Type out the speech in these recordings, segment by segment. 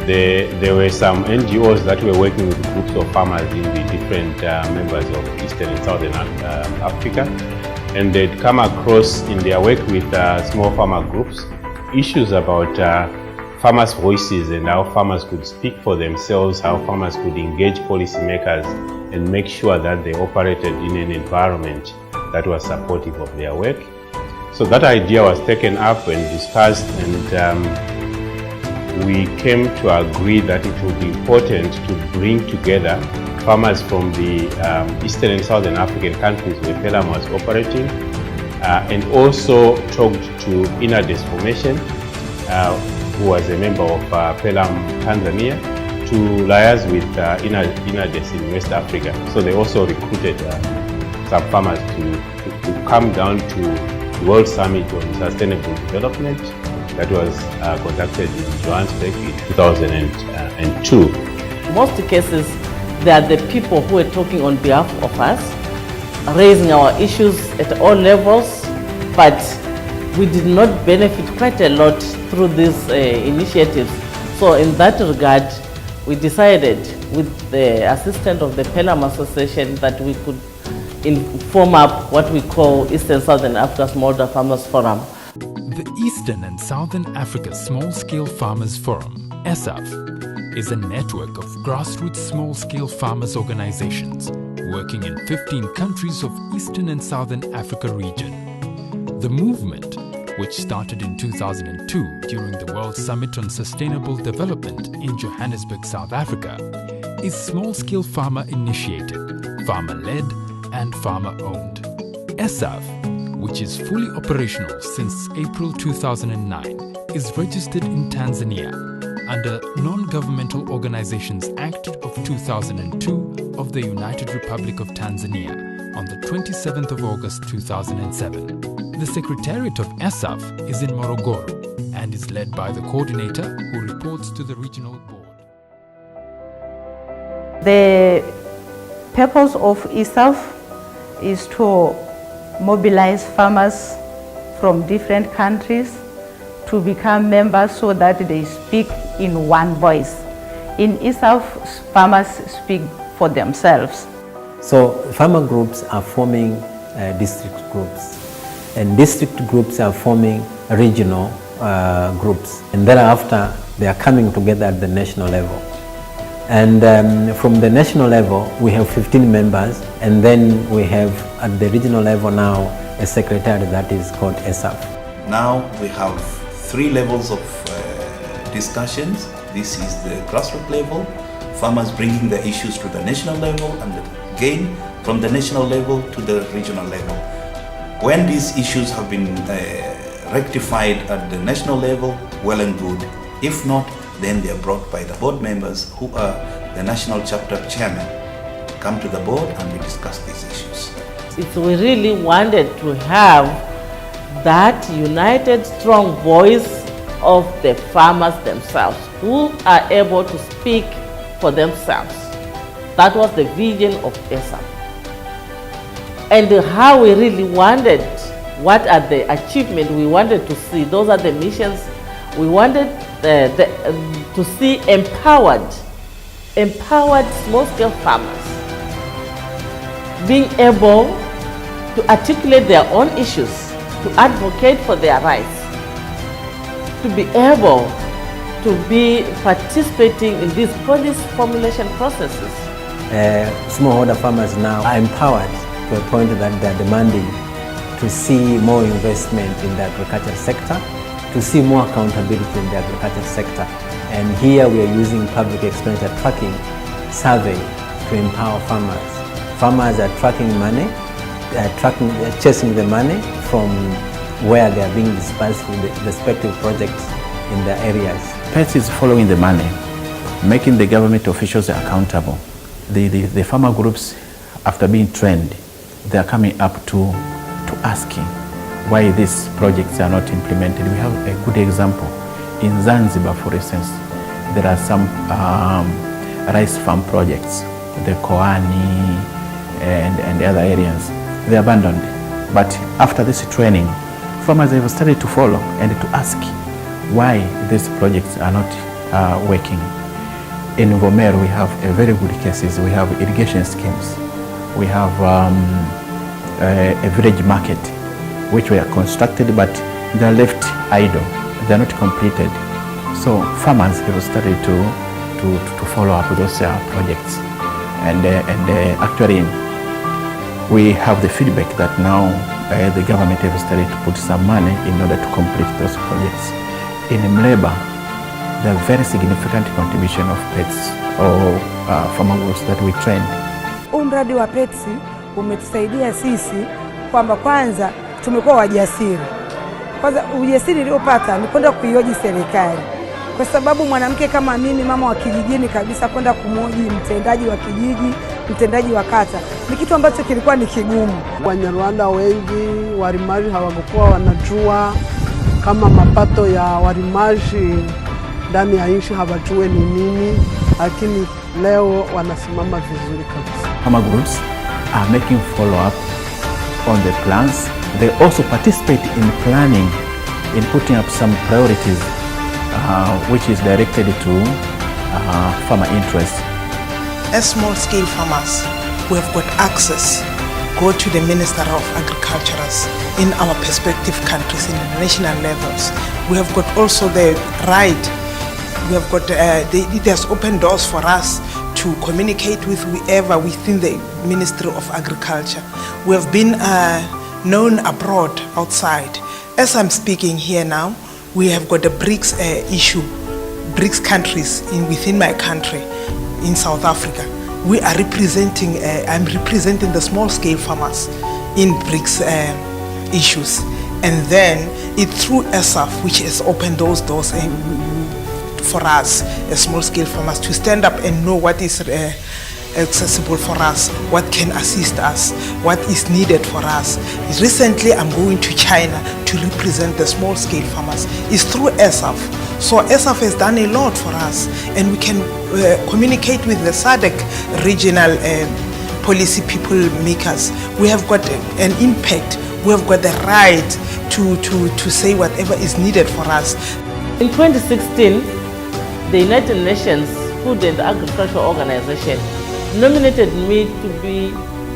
there were some NGOs that were working with groups of farmers in the different members of Eastern and Southern Africa, and they'd come across in their work with small farmer groups issues about farmers' voices and how farmers could speak for themselves, how farmers could engage policymakers and make sure that they operated in an environment that was supportive of their work. So that idea was taken up and discussed, and we came to agree that it would be important to bring together farmers from the Eastern and Southern African countries where Pelham was operating, and also talked to Inades who was a member of Pelham Tanzania, to liaise with Inades in West Africa. So they also recruited some farmers to come down to the World Summit on Sustainable Development that was conducted in Johannesburg in 2002. In most cases, they are the people who are talking on behalf of us, raising our issues at all levels, but we did not benefit quite a lot through these initiatives. So in that regard, we decided with the assistance of the Pelham Association that we could form up what we call Eastern Southern Africa Smallholder Farmers Forum. The Eastern and Southern Africa Small-Scale Farmers Forum, ESAFF, is a network of grassroots small-scale farmers organizations working in 15 countries of Eastern and Southern Africa region. The movement, which started in 2002 during the World Summit on Sustainable Development in Johannesburg, South Africa, is small-scale farmer-initiated, farmer-led and farmer-owned. ESAFF, which is fully operational since April 2009, is registered in Tanzania under Non-Governmental Organizations Act of 2002 of the United Republic of Tanzania on the 27th of August 2007. The secretariat of ESAFF is in Morogoro and is led by the coordinator who reports to the regional board. The purpose of ESAFF is to mobilize farmers from different countries to become members so that they speak in one voice. In ESAFF, farmers speak for themselves. So farmer groups are forming district groups, and district groups are forming regional groups, and thereafter they are coming together at the national level. And from the national level we have 15 members, and then we have at the regional level now a secretariat that is called ESAFF. Now we have 3 levels of discussions. This is the grassroots level, farmers bringing the issues to the national level, and again from the national level to the regional level. When these issues have been rectified at the national level, well and good. If not, then they are brought by the board members who are the national chapter chairman. Come to the board and we discuss these issues. If we really wanted to have that united, strong voice of the farmers themselves, who are able to speak for themselves. That was the vision of ESAFF. And how we really wanted, what are the achievements we wanted to see, those are the missions we wanted to see empowered small-scale farmers being able to articulate their own issues, to advocate for their rights, to be able to be participating in these policy formulation processes. Smallholder farmers now are empowered to a point that they are demanding to see more investment in the agricultural sector, to see more accountability in the agricultural sector. And here we are using public expenditure tracking survey to empower farmers. Farmers are tracking money, they are chasing the money from where they are being dispersed in the respective projects in their areas. PETS is following the money, making the government officials accountable. The farmer groups, after being trained, they are coming up to asking why these projects are not implemented. We have a good example. In Zanzibar, for instance, there are some rice farm projects, the Koani and the other areas. They abandoned. But after this training, farmers have started to follow and to ask why these projects are not working. in Ngomero we have a very good cases. We have irrigation schemes. We have a village market which were constructed but they are left idle. They are not completed. So farmers have started to follow up those projects. And actually we have the feedback that now the government has started to put some money in order to complete those projects. In Mleba, there are very significant contribution of pets or farmer groups that we trained. Mradi wa pets umetusaidia sisi kwamba kwanza tumekuwa wajasiri. Kwanza ujasiri niliopata ni kwenda kuioji serikali. Kwa sababu mwanamke kama mimi, mama wa kijijini kabisa, kwenda kumhoji mtendaji wa kijiji, mtendaji wa kata, ni kitu ambacho kilikuwa ni kigumu. Wanyarwanda wengi walimaji hawakuwa wanajua kama mapato ya walimaji ndani ya nchi hawajue ni nini, lakini leo wanasimama vizuri kabisa. Farmer groups are making follow-up on the plans. They also participate in planning, in putting up some priorities which is directed to farmer interests. As small-scale farmers, we have got access, go to the Minister of Agriculture in our perspective countries, in the national levels. We have got also the right, we have got, it has opened doors for us to communicate with whoever within the Ministry of Agriculture. We have been known abroad, outside. As I'm speaking here now, we have got the BRICS issue, BRICS countries within my country, in South Africa. We are representing, I'm representing the small-scale farmers in BRICS issues. And then it's through ESAFF, which has opened those doors for us as small-scale farmers to stand up and know what is accessible for us, what can assist us, what is needed for us. Recently, I'm going to China to represent the small-scale farmers. It's through ESAFF. So ESAFF has done a lot for us, and we can communicate with the SADC regional policy people makers. We have got an impact. We have got the right to say whatever is needed for us. In 2016, the United Nations Food and Agriculture Organization nominated me to be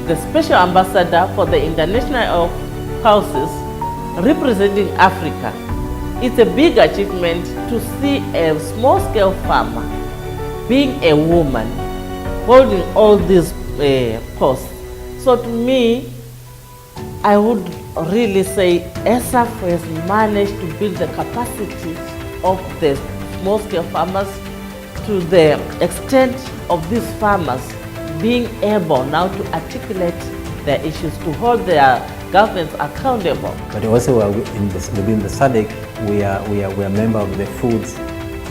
the Special Ambassador for the International Causes representing Africa. It's a big achievement to see a small-scale farmer being a woman holding all these posts. So to me, I would really say ESAFF has managed to build the capacity of the small-scale farmers to the extent of these farmers being able now to articulate their issues, to hold their governments accountable. But also within the SADC, we are member of the foods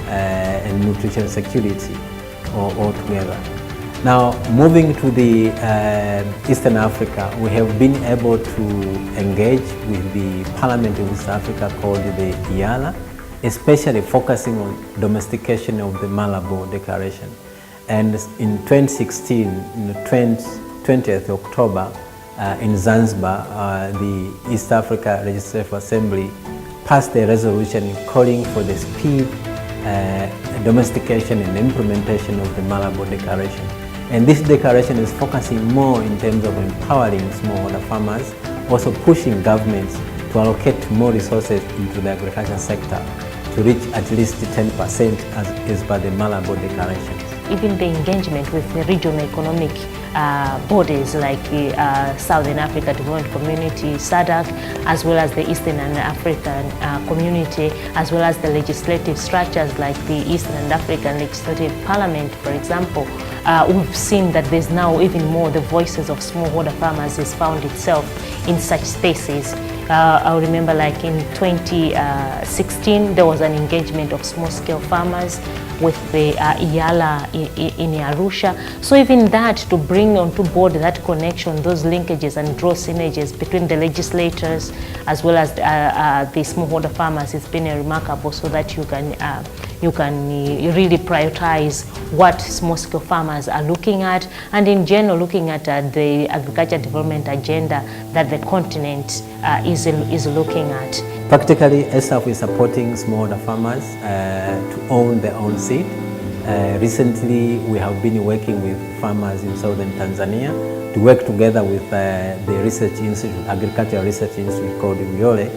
and nutrition security all together. Now, moving to the Eastern Africa, we have been able to engage with the Parliament of East Africa called the IALA, especially focusing on domestication of the Malabo Declaration. And in 2016, in the 20th October, in Zanzibar, the East Africa Legislative Assembly passed a resolution calling for the speed domestication and implementation of the Malabo Declaration. And this declaration is focusing more in terms of empowering smallholder farmers, also pushing governments to allocate more resources into the agriculture sector to reach at least 10% as is by the Malabo Declaration. Even the engagement with the regional economic bodies like the Southern Africa Development Community, SADC, as well as the Eastern and African Community, as well as the legislative structures like the Eastern African Legislative Parliament, for example, we've seen that there's now even more the voices of smallholder farmers is found itself in such spaces. I remember like in 2016, there was an engagement of small-scale farmers with the IALA in Arusha. So even that, to bring onto board that connection, those linkages and draw synergies between the legislators as well as the smallholder farmers, it's been remarkable, so that you can really prioritize what small-scale farmers are looking at, and in general looking at the agriculture development agenda that the continent is looking at. Practically, ESAFF is supporting smallholder farmers to own their own seed, Recently, we have been working with farmers in southern Tanzania to work together with the research institute, agricultural research institute called Uyole,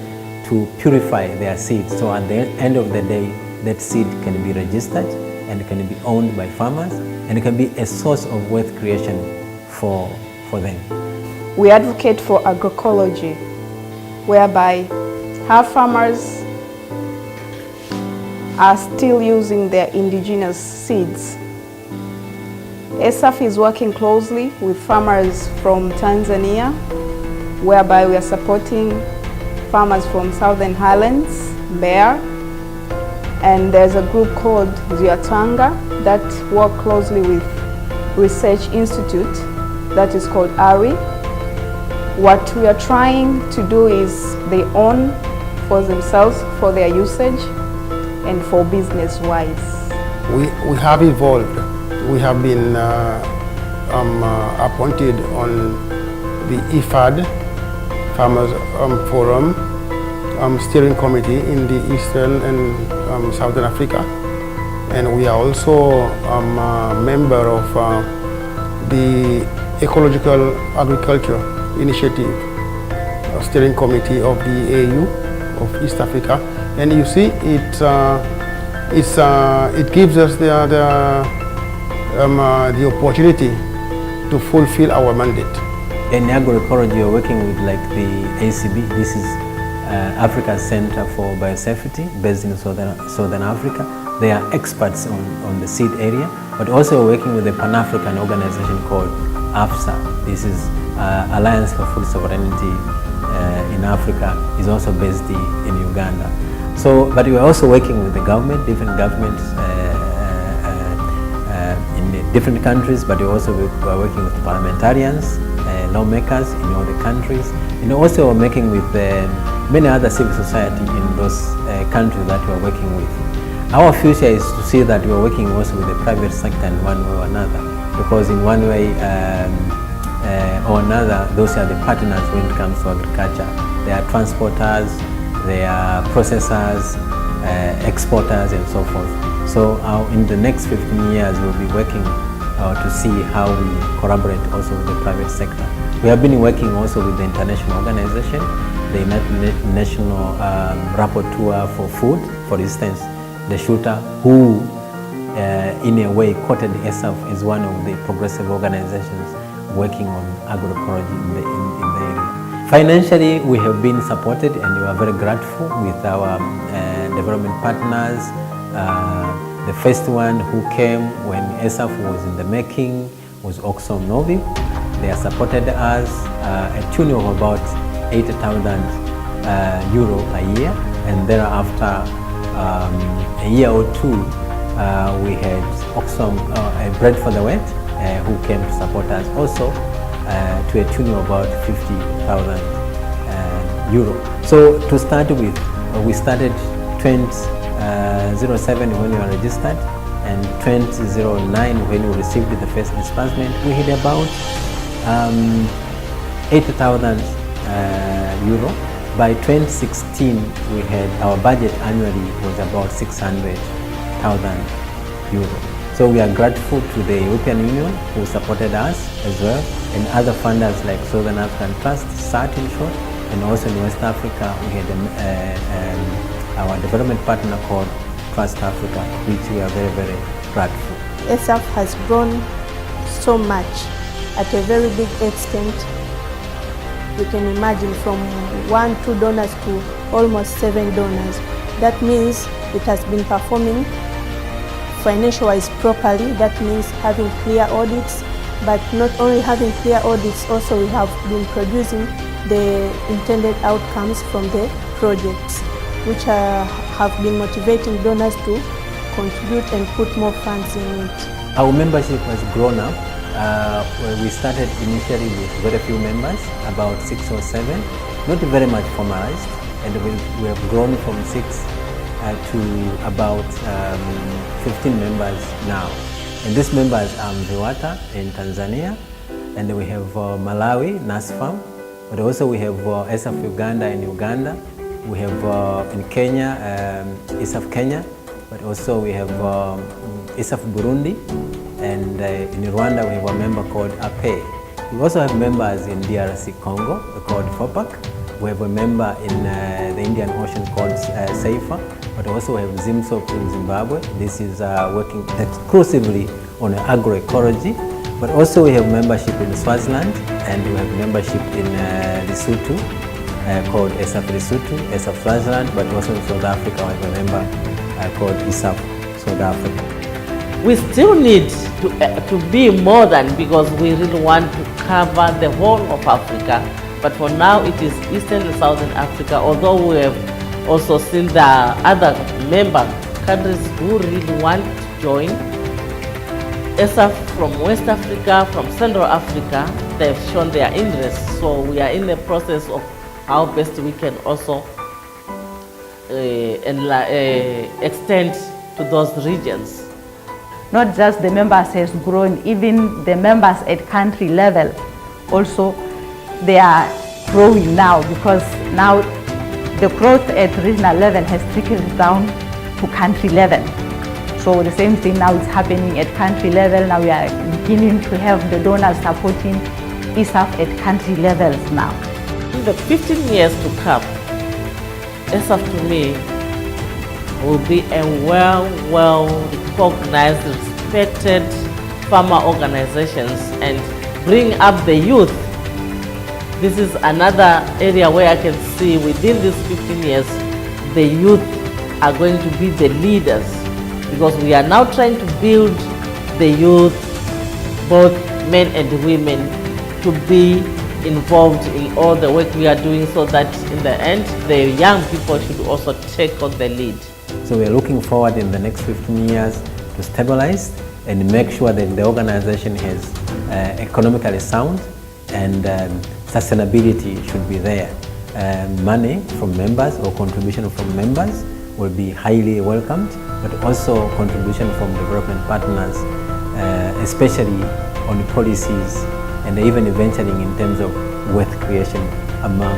to purify their seeds. So at the end of the day, that seed can be registered and can be owned by farmers, and it can be a source of wealth creation for them. We advocate for agroecology, whereby our farmers are still using their indigenous seeds. ESAFF is working closely with farmers from Tanzania, whereby we are supporting farmers from Southern Highlands, Mbeya, and there's a group called Ziatanga that work closely with Research Institute that is called ARI. What we are trying to do is they own for themselves, for their usage, and for business-wise. We have evolved. We have been appointed on the IFAD Farmers Forum Steering Committee in the Eastern and Southern Africa. And we are also a member of the Ecological Agriculture Initiative Steering Committee of the AU of East Africa. And you see, it gives us the opportunity to fulfill our mandate. In agroecology, you're working with like the ACB. This is Africa Center for Biosafety, based in Southern Africa. They are experts on the seed area, but also working with a Pan-African organization called AFSA. This is Alliance for Food Sovereignty in Africa, is also based in Uganda. So, but we are also working with the government, different governments in different countries, but we also are working with parliamentarians, lawmakers in all the countries, and also working with many other civil society in those countries that we are working with. Our future is to see that we are working also with the private sector in one way or another, because in one way or another, those are the partners when it comes to agriculture. They are transporters, they are processors, exporters, and so forth. So in the next 15 years, we'll be working to see how we collaborate also with the private sector. We have been working also with the international organization, the United National Rapporteur for Food, for instance, the shooter, who in a way quoted ESAFF as one of the progressive organizations working on agroecology in the area. Financially, we have been supported, and we are very grateful with our development partners. The first one who came when ESAFF was in the making was Oxfam Novi. They have supported us a tune of about 80,000 euro a year, and thereafter a year or two we had Oxfam Bread for the Wet who came to support us also to a tune of about 50,000 euro. So to start with, we started 2007 when we were registered, and 2009 when we received the first disbursement. We had about 80,000 euro. By 2016, we had our budget annually was about 600,000 euro. So we are grateful to the European Union who supported us as well, and other funders like Southern African Trust, SAT in short, and also in West Africa we had our development partner called Trust Africa, which we are very, very grateful. ESAFF has grown so much at a very big extent. You can imagine from 1-2 donors to almost 7 donors. That means it has been performing financial-wise properly. That means having clear audits, but not only having clear audits, also we have been producing the intended outcomes from the projects, which have been motivating donors to contribute and put more funds in it. Our membership has grown up. We started initially with very few members, about 6 or 7, not very much formalized, and we have grown from 6 to about 15 members now. And these members are Mviwata in Tanzania, and we have Malawi, NASFAM, but also we have ESAFF Uganda in Uganda. We have in Kenya, ESAFF Kenya, but also we have ESAFF Burundi, and in Rwanda we have a member called APE. We also have members in DRC Congo called FOPAC. We have a member in the Indian Ocean called SAFA, but also we have ZIMSOP in Zimbabwe. This is working exclusively on agroecology, but also we have membership in Swaziland, and we have membership in Lesotho called ESAFF Lesotho, ESAFF Swaziland, but also in South Africa we have a member called ESAFF South Africa. We still need to be more than, because we really want to cover the whole of Africa. But for now, it is Eastern and Southern Africa, although we have also seen the other member countries who really want to join. ESAFF from West Africa, from Central Africa, they've shown their interest. So we are in the process of how best we can also extend to those regions. Not just the members has grown, even the members at country level also they are growing now, because now the growth at regional level has trickled down to country level. So the same thing now is happening at country level. Now we are beginning to have the donors supporting ESAFF at country levels now. In the 15 years to come, ESAFF to me will be a well recognized, respected farmer organizations and bring up the youth. This is another area where I can see within these 15 years, the youth are going to be the leaders, because we are now trying to build the youth, both men and women, to be involved in all the work we are doing, so that in the end, the young people should also take on the lead. So we are looking forward in the next 15 years to stabilize and make sure that the organization is economically sound, and sustainability should be there. Money from members or contribution from members will be highly welcomed, but also contribution from development partners, especially on policies and even venturing in terms of wealth creation among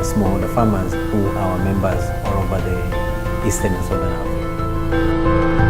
smallholder farmers who are members all over the Eastern and Southern Africa.